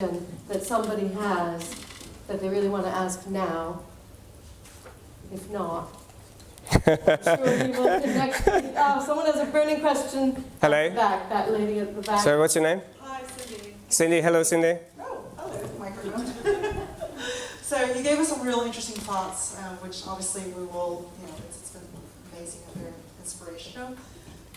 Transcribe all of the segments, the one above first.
that somebody has that they really want to ask now. If not, I'm sure we will connect. Someone has a burning question. Hello. At the back, that lady at the back. So what's your name? Hi, Cindy. Cindy, hello Cindy. Oh, hello, microphone. So you gave us some real interesting thoughts, which obviously we will, it's been amazing and very inspirational.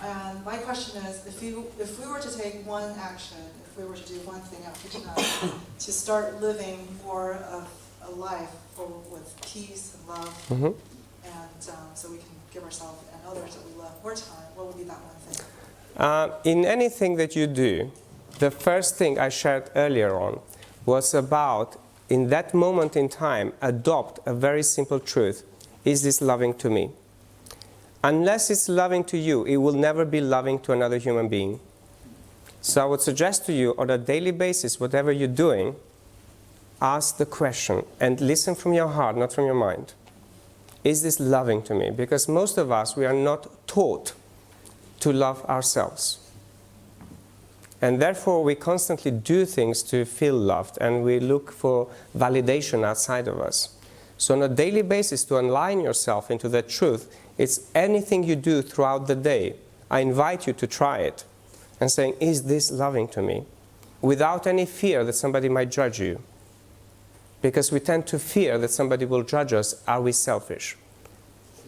And my question is, if we were to take one action, if we were to do one thing after tonight, to start living more of a life full with peace and love, and so we can give ourselves and others that we love more time, what would be that one thing? In anything that you do, the first thing I shared earlier on was about, in that moment in time, adopt a very simple truth. Is this loving to me? Unless it's loving to you, it will never be loving to another human being. So I would suggest to you, on a daily basis, whatever you're doing, ask the question and listen from your heart, not from your mind. Is this loving to me? Because most of us, we are not taught to love ourselves. And therefore, we constantly do things to feel loved, and we look for validation outside of us. So on a daily basis, to align yourself into that truth, it's anything you do throughout the day. I invite you to try it and saying, is this loving to me? Without any fear that somebody might judge you. Because we tend to fear that somebody will judge us. Are we selfish?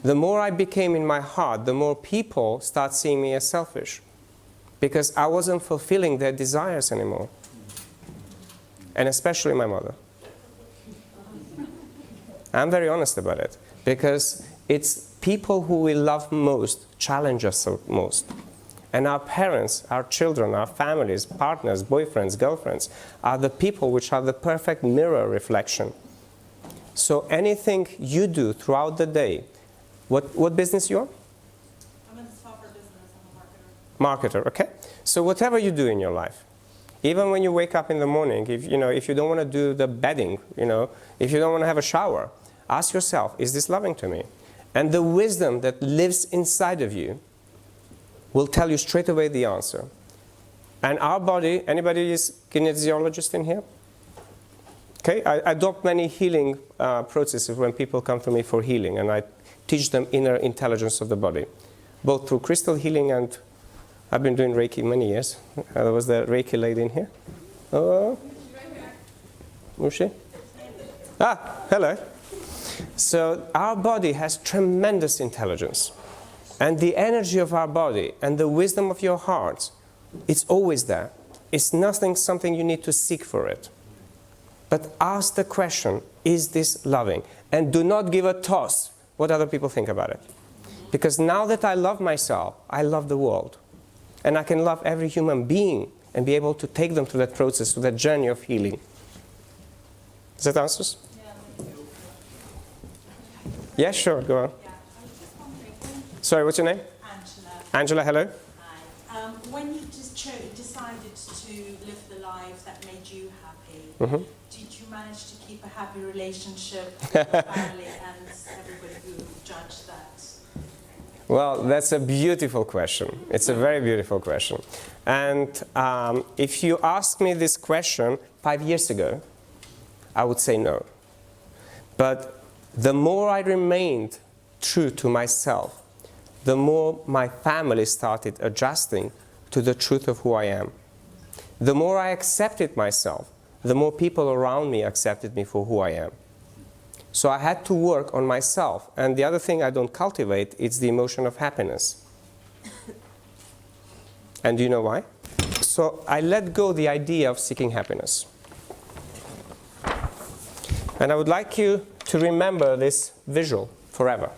The more I became in my heart, the more people start seeing me as selfish. Because I wasn't fulfilling their desires anymore. And especially my mother. I'm very honest about it. Because it's people who we love most challenge us most. And our parents, our children, our families, partners, boyfriends, girlfriends are the people which are the perfect mirror reflection. So anything you do throughout the day, what business you are? I'm in the software business, I'm a marketer. Marketer, okay. So whatever you do in your life, even when you wake up in the morning, if you don't want to do the bedding, if you don't want to have a shower, ask yourself, is this loving to me? And the wisdom that lives inside of you will tell you straight away the answer. And our body, anybody is kinesiologist in here? Okay, I adopt many healing processes when people come to me for healing, and I teach them inner intelligence of the body, both through crystal healing, and I've been doing Reiki many years. There was the Reiki lady in here. Oh, who's she? Ah, hello. So our body has tremendous intelligence. And the energy of our body and the wisdom of your heart, it's always there. It's something you need to seek for it. But ask the question, is this loving? And do not give a toss what other people think about it. Because now that I love myself, I love the world. And I can love every human being and be able to take them through that process, through that journey of healing. Does that answer? Yeah, sure, go on. Yeah, I was just wondering, Sorry, what's your name? Angela. Angela, hello. Hi. When you just decided to live the life that made you happy, did you manage to keep a happy relationship with your family and everybody who judged that? Well, that's a beautiful question. It's a very beautiful question. And if you asked me this question 5 years ago, I would say no. But the more I remained true to myself, the more my family started adjusting to the truth of who I am. The more I accepted myself, the more people around me accepted me for who I am. So I had to work on myself. And the other thing I don't cultivate is the emotion of happiness. And do you know why? So I let go the idea of seeking happiness. And I would like you to remember this visual forever,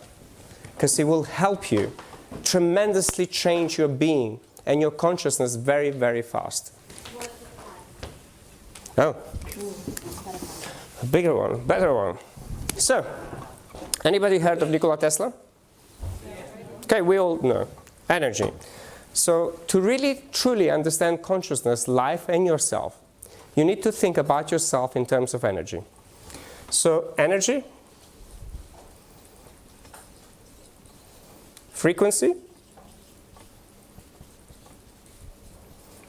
because it will help you tremendously change your being and your consciousness very, very fast. Oh, a bigger one, better one. So, anybody heard of Nikola Tesla? Okay, we all know. Energy. So, to really, truly understand consciousness, life, and yourself, you need to think about yourself in terms of energy. So, energy, frequency,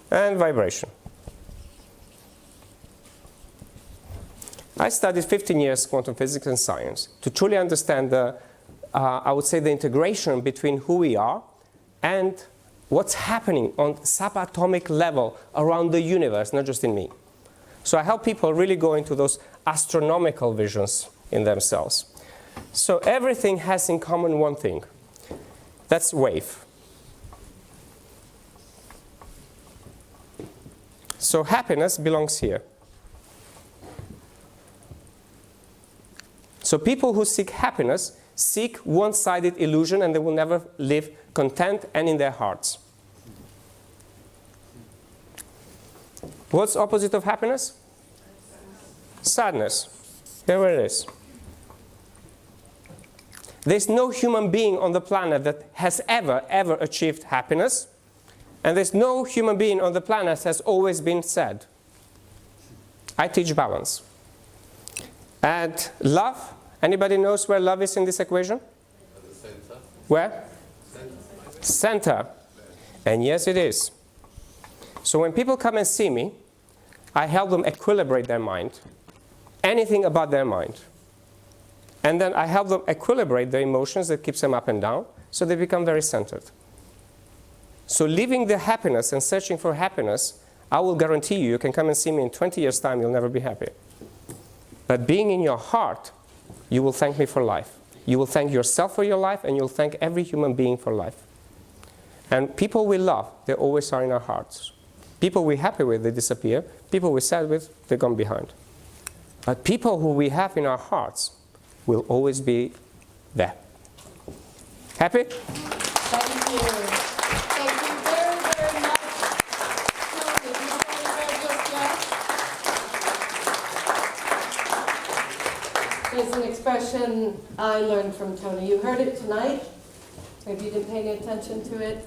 and vibration. I studied 15 years quantum physics and science to truly understand I would say the integration between who we are and what's happening on subatomic level around the universe, not just in me. So I help people really go into those astronomical visions in themselves. So everything has in common one thing. That's wave. So happiness belongs here. So people who seek happiness seek one-sided illusion, and they will never live content and in their hearts. What's opposite of happiness? Sadness. There it is. There's no human being on the planet that has ever achieved happiness, and there's no human being on the planet that has always been sad. I teach balance. And love, anybody knows where love is in this equation? At the center. Where? Center. And yes, it is. So when people come and see me, I help them equilibrate their mind, anything about their mind. And then I help them equilibrate the emotions that keeps them up and down, so they become very centered. So leaving the happiness and searching for happiness, I will guarantee you, you can come and see me in 20 years' time, you'll never be happy. But being in your heart, you will thank me for life. You will thank yourself for your life, and you'll thank every human being for life. And people we love, they always are in our hearts. People we're happy with, they disappear. People we're sad with, they're gone behind. But people who we have in our hearts will always be there. Happy? Thank you. Thank you very, very much. Tony, you want to wear just yet? There's an expression I learned from Tony. You heard it tonight. Maybe you didn't pay any attention to it.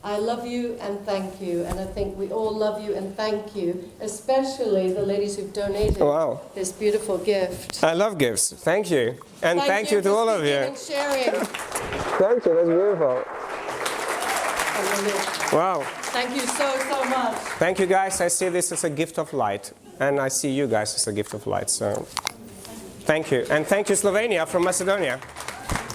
I love you and thank you. And I think we all love you and thank you, especially the ladies who've donated this beautiful gift. I love gifts. Thank you. And thank you to all of you. And sharing. Thank you. That's beautiful. Wow. Thank you so much. Thank you, guys. I see this as a gift of light. And I see you guys as a gift of light. So thank you. And thank you, Slovenia from Macedonia.